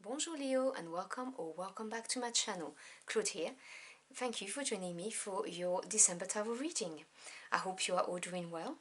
Bonjour Leo and welcome back to my channel. Claude here. Thank you for joining me for your December tarot reading. I hope you are all doing well.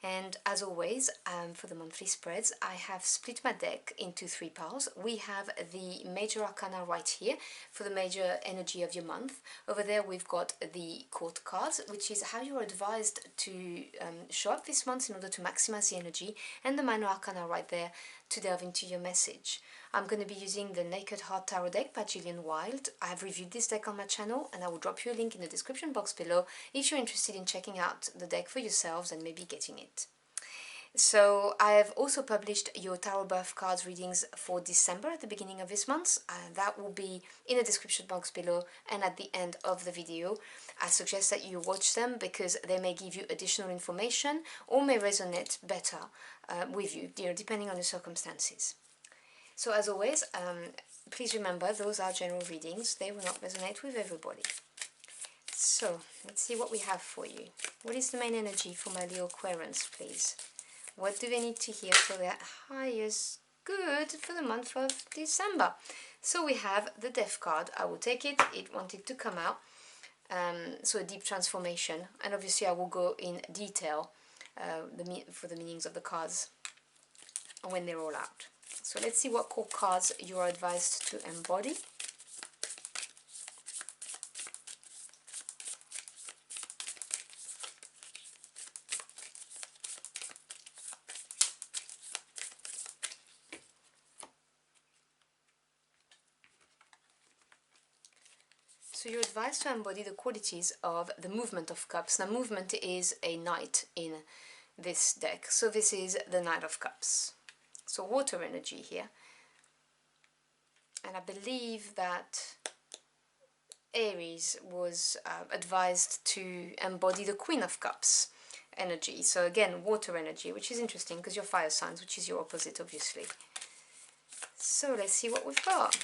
And as always, for the monthly spreads, I have split my deck into three piles. We have the major arcana right here for the major energy of your month. Over there we've got the court cards, which is how you're advised to show up this month in order to maximize the energy, and the minor arcana right there to delve into your message. I'm going to be using the Naked Heart Tarot deck by Gillian Wilde. I have reviewed this deck on my channel and I will drop you a link in the description box below if you're interested in checking out the deck for yourselves and maybe getting it. So I have also published your Tarot Birth Cards readings for December at the beginning of this month. That will be in the description box below and at the end of the video. I suggest that you watch them because they may give you additional information or may resonate better with you, depending on the circumstances. So as always, please remember those are general readings. They will not resonate with everybody. So let's see what we have for you. What is the main energy for my Leo Aquarians, please? What do they need to hear for their highest good for the month of December? So we have the Death card. I will take it. It wanted to come out. So a deep transformation. And obviously I will go in detail for the meanings of the cards when they're all out. So let's see what core cards you are advised to embody. So you're advised to embody the qualities of the Movement of Cups. Now movement is a knight in this deck. So this is the Knight of Cups. So water energy here. And I believe that Aries was advised to embody the Queen of Cups energy. So again, water energy, which is interesting because you're fire signs, which is your opposite, obviously. So let's see what we've got.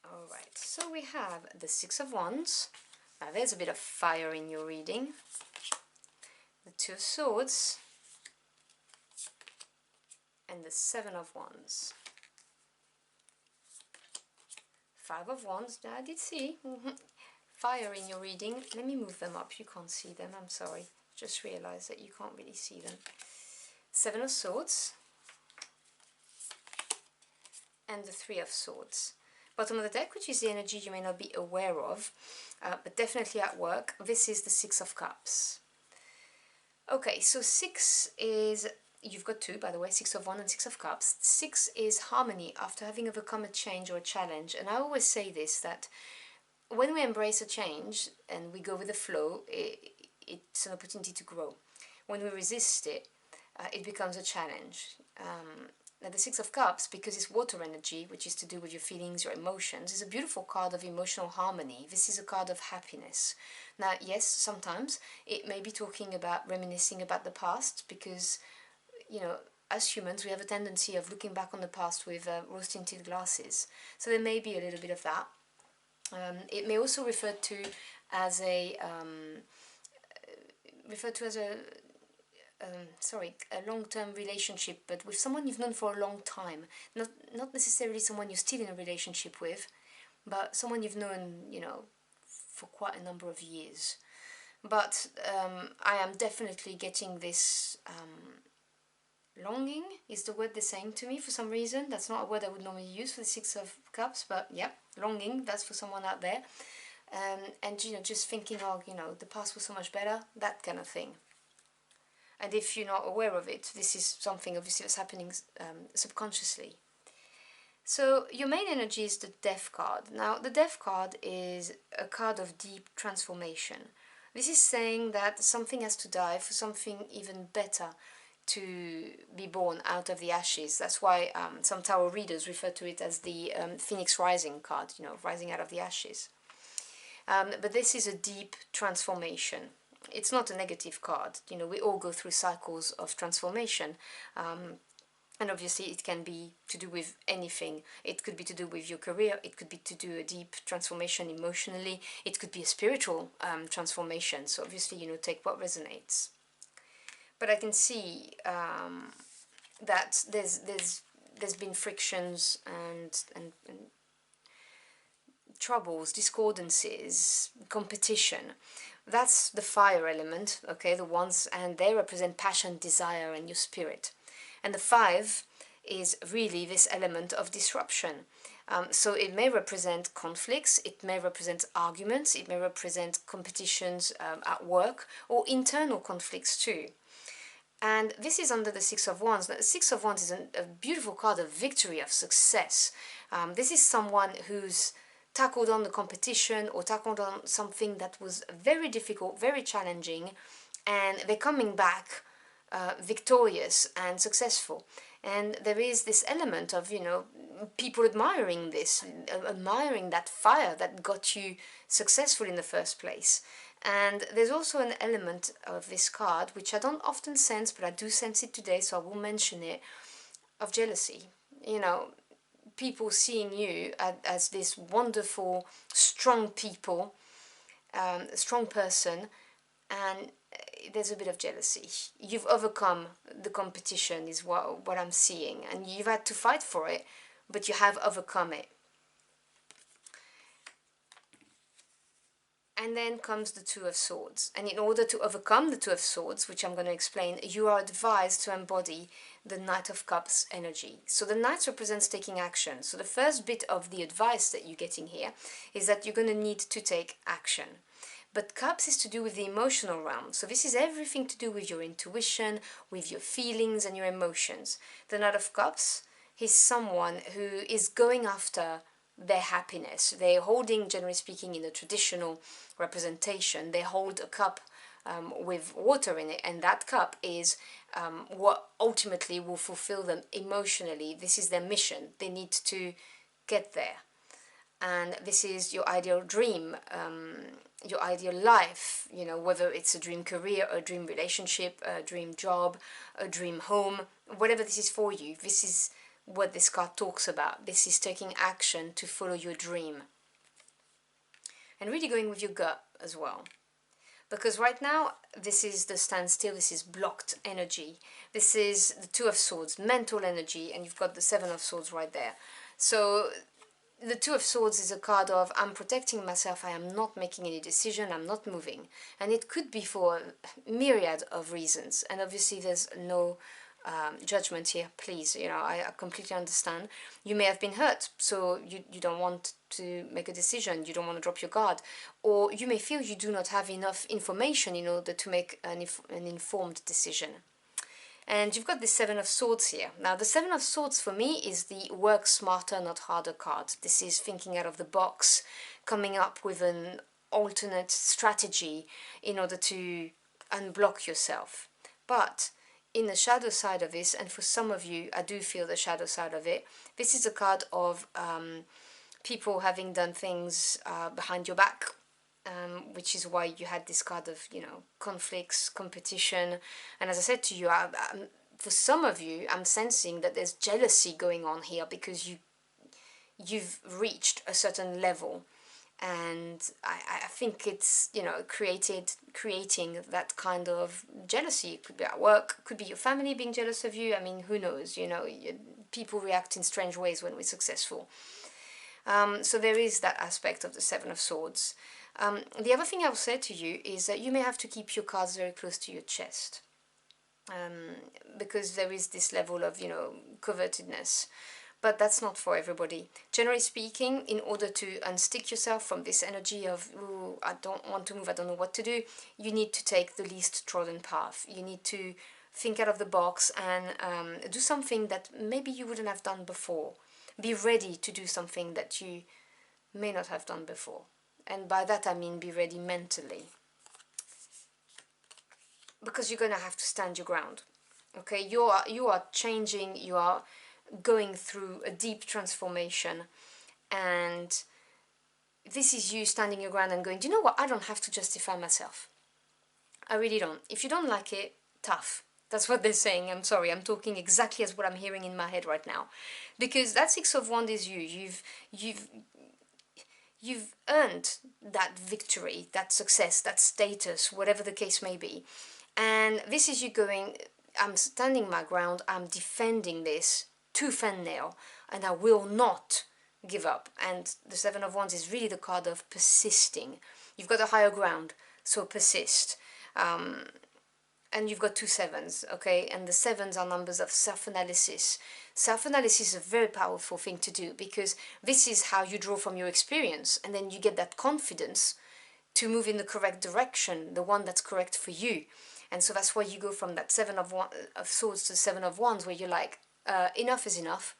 Alright, so we have the Six of Wands. Now there's a bit of fire in your reading. The Two of Swords. And the Seven of Wands. Five of Wands, I did see. Fire in your reading. Let me move them up, you can't see them, I'm sorry. Just realised that you can't really see them. Seven of Swords. And the Three of Swords. Bottom of the deck, which is the energy you may not be aware of, but definitely at work, this is the Six of Cups. Okay, so six is, you've got two, by the way, Six of Wands and Six of Cups. Six is harmony after having overcome a change or a challenge. And I always say this, that when we embrace a change and we go with the flow, it's an opportunity to grow. When we resist it, it becomes a challenge. Now the Six of Cups, because it's water energy, which is to do with your feelings, your emotions, is a beautiful card of emotional harmony. This is a card of happiness. Now, yes, sometimes it may be talking about reminiscing about the past, because, you know, as humans, we have a tendency of looking back on the past with rose-tinted glasses. So there may be a little bit of that. It may also refer to as a a long-term relationship, but with someone you've known for a long time. Not necessarily someone you're still in a relationship with, but someone you've known, you know, for quite a number of years. But I am definitely getting this longing is the word they're saying to me for some reason. That's not a word I would normally use for the Six of Cups, but yeah, longing, that's for someone out there. And, you know, just thinking, oh, you know, the past was so much better, that kind of thing. And if you're not aware of it, this is something obviously that's happening subconsciously. So your main energy is the Death card. Now the Death card is a card of deep transformation. This is saying that something has to die for something even better to be born out of the ashes. That's why some tarot readers refer to it as the Phoenix Rising card, you know, rising out of the ashes. But this is a deep transformation. it's not a negative card. You know, we all go through cycles of transformation. And obviously it can be to do with anything. It could be to do with your career, it could be to do a deep transformation emotionally, it could be a spiritual transformation. So obviously, you know, take what resonates. But I can see that there's been frictions and troubles, discordances, competition. That's the fire element, okay, the ones, and they represent passion, desire, and your spirit. And the five is really this element of disruption. So it may represent conflicts, it may represent arguments, it may represent competitions at work, or internal conflicts too. And this is under the Six of Wands. The Six of Wands is a beautiful card of victory, of success. This is someone who's tackled on the competition or tackled on something that was very difficult, very challenging, and they're coming back victorious and successful. And there is this element of, you know, people admiring this, admiring that fire that got you successful in the first place. And there's also an element of this card, which I don't often sense, but I do sense it today, so I will mention it, of jealousy. You know, people seeing you as this wonderful, strong people, strong person, and there's a bit of jealousy. You've overcome the competition is what I'm seeing, and you've had to fight for it, but you have overcome it. And then comes the Two of Swords. And in order to overcome the Two of Swords, which I'm going to explain, you are advised to embody the Knight of Cups energy. So the Knight represents taking action. So the first bit of the advice that you're getting here is that you're going to need to take action. But Cups is to do with the emotional realm. So this is everything to do with your intuition, with your feelings and your emotions. The Knight of Cups is someone who is going after their happiness. They're holding, generally speaking, in a traditional representation, they hold a cup with water in it, and that cup is what ultimately will fulfill them emotionally. This is their mission. They need to get there. And this is your ideal dream, your ideal life, you know, whether it's a dream career, a dream relationship, a dream job, a dream home, whatever this is for you. This is what this card talks about. This is taking action to follow your dream. And really going with your gut as well. Because right now, this is the standstill, this is blocked energy. This is the Two of Swords, mental energy, and you've got the Seven of Swords right there. So the Two of Swords is a card of, I'm protecting myself, I am not making any decision, I'm not moving. And it could be for a myriad of reasons. And obviously there's no judgment here, please, you know, I completely understand. You may have been hurt, so you don't want to make a decision, you don't want to drop your guard, or you may feel you do not have enough information in order to make an informed decision. And you've got the Seven of Swords here. Now the Seven of Swords for me is the work smarter not harder card. This is thinking out of the box, coming up with an alternate strategy in order to unblock yourself. But in the shadow side of this, and for some of you, I do feel the shadow side of it, this is a card of people having done things behind your back, which is why you had this card of, you know, conflicts, competition. And as I said to you, for some of you, I'm sensing that there's jealousy going on here because you've reached a certain level. And I think it's, you know, creating that kind of jealousy. It could be at work, could be your family being jealous of you. I mean, who knows, you know, people react in strange ways when we're successful. So there is that aspect of the Seven of Swords. The other thing I'll say to you is that you may have to keep your cards very close to your chest. Because there is this level of, you know, covetedness. But that's not for everybody. Generally speaking, in order to unstick yourself from this energy of, ooh, I don't want to move, I don't know what to do, you need to take the least trodden path. You need to think out of the box and do something that maybe you wouldn't have done before. Be ready to do something that you may not have done before. And by that I mean be ready mentally. Because you're going to have to stand your ground. Okay, you are changing, you are going through a deep transformation, and this is you standing your ground and going, do you know what, I don't have to justify myself. I really don't. If you don't like it, tough. That's what they're saying. I'm sorry. I'm talking exactly as what I'm hearing in my head right now, because that Six of Wands is you. You've you've earned that victory, that success, that status, whatever the case may be. And this is you going, I'm standing my ground, I'm defending this tooth and nail, and I will not give up. And the Seven of Wands is really the card of persisting. You've got a higher ground, so persist. Um, and you've got two sevens, okay? And the sevens are numbers of self-analysis. Self-analysis is a very powerful thing to do, because this is how you draw from your experience, and then you get that confidence to move in the correct direction, the one that's correct for you. And so that's why you go from that of swords to Seven of Wands, where you're like, enough is enough.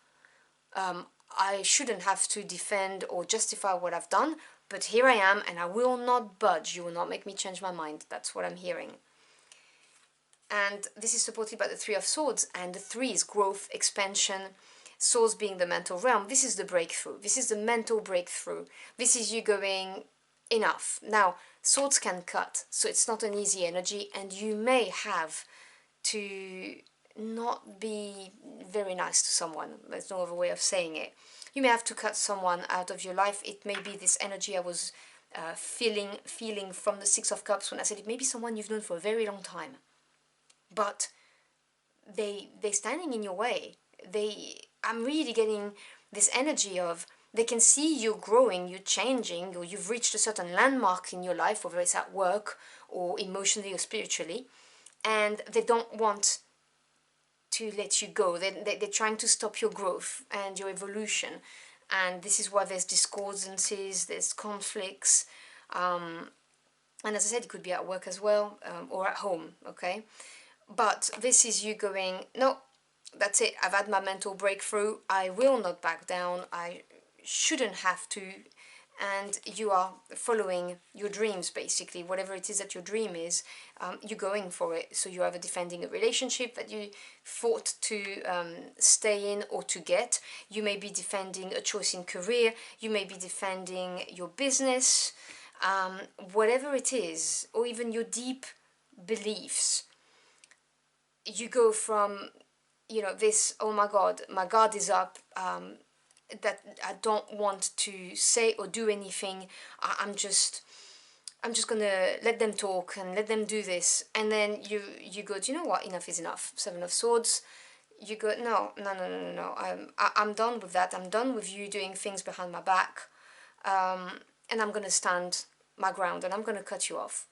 I shouldn't have to defend or justify what I've done, but here I am, and I will not budge. You will not make me change my mind. That's what I'm hearing. And this is supported by the Three of Swords, and the three is growth, expansion, swords being the mental realm. This is the breakthrough. This is the mental breakthrough. This is you going, enough. Now, swords can cut, so it's not an easy energy, and you may have to not be very nice to someone. There's no other way of saying it. You may have to cut someone out of your life. It may be this energy I was feeling from the Six of Cups when I said it may be someone you've known for a very long time, but they're standing in your way. I'm really getting this energy of they can see you growing, you changing, or you've reached a certain landmark in your life, whether it's at work or emotionally or spiritually, and they don't want to let you go. They're trying to stop your growth and your evolution, and this is why there's discordances, there's conflicts, and as I said, it could be at work as well, or at home, okay? But this is you going, no, that's it, I've had my mental breakthrough, I will not back down, I shouldn't have to, and you are following your dreams, basically, whatever it is that your dream is, you're going for it. So you're either defending a relationship that you fought to stay in or to get, you may be defending a choice in career, you may be defending your business, whatever it is, or even your deep beliefs. You go from, this, oh my guard is up, that I don't want to say or do anything, I'm just gonna let them talk and let them do this, and then you go, do you know what, enough is enough. Seven of Swords, you go, no, I'm done with that, I'm done with you doing things behind my back, and I'm gonna stand my ground, and I'm gonna cut you off.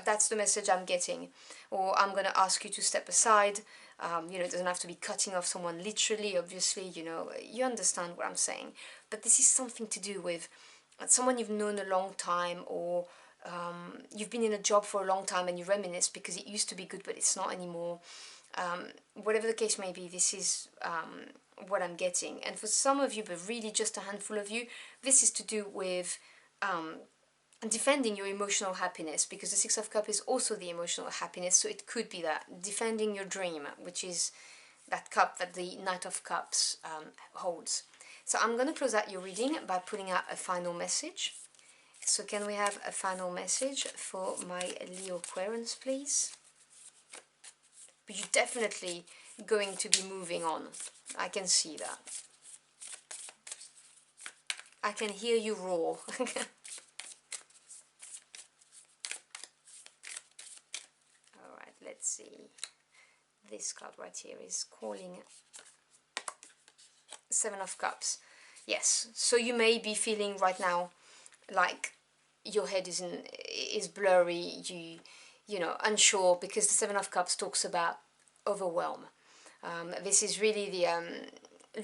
That's the message I'm getting. Or I'm going to ask you to step aside. It doesn't have to be cutting off someone literally, obviously, you understand what I'm saying. But this is something to do with someone you've known a long time, or you've been in a job for a long time and you reminisce because it used to be good but it's not anymore. Whatever the case may be, this is what I'm getting. And for some of you, but really just a handful of you, this is to do with defending your emotional happiness, because the Six of Cups is also the emotional happiness, so it could be that defending your dream, which is that cup that the Knight of Cups holds. So I'm going to close out your reading by putting out a final message. So can we have a final message for my Leo Aquarians, please? But you're definitely going to be moving on. I can see that. I can hear you roar. Let's see, this card right here is calling Seven of Cups. Yes, so you may be feeling right now like your head is blurry, unsure, because the Seven of Cups talks about overwhelm. This is really the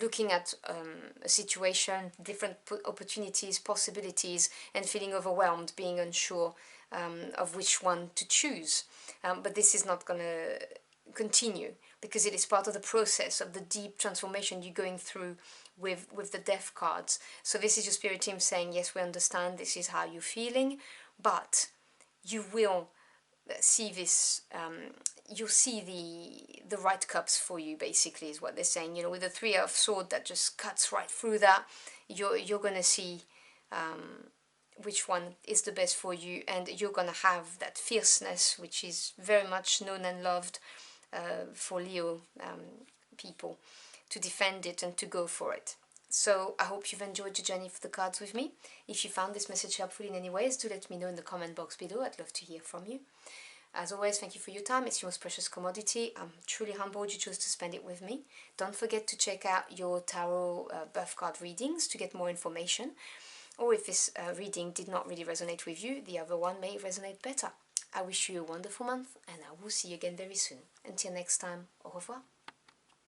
looking at a situation, different opportunities, possibilities, and feeling overwhelmed, being unsure of which one to choose. But this is not going to continue, because it is part of the process of the deep transformation you're going through with the Death cards. So this is your spirit team saying, yes, we understand, this is how you're feeling, but you will see this, you'll see the right cups for you, basically, is what they're saying. With the Three of Swords that just cuts right through that, you're going to see which one is the best for you, and you're gonna have that fierceness which is very much known and loved for Leo people, to defend it and to go for it. So I hope you've enjoyed the journey of the cards with me. If you found this message helpful in any ways, do let me know in the comment box below. I'd love to hear from you. As always, thank you for your time. It's your most precious commodity. I'm truly humbled you chose to spend it with me. Don't forget to check out your tarot birth card readings to get more information. Or if this reading did not really resonate with you, the other one may resonate better. I wish you a wonderful month, and I will see you again very soon. Until next time, au revoir.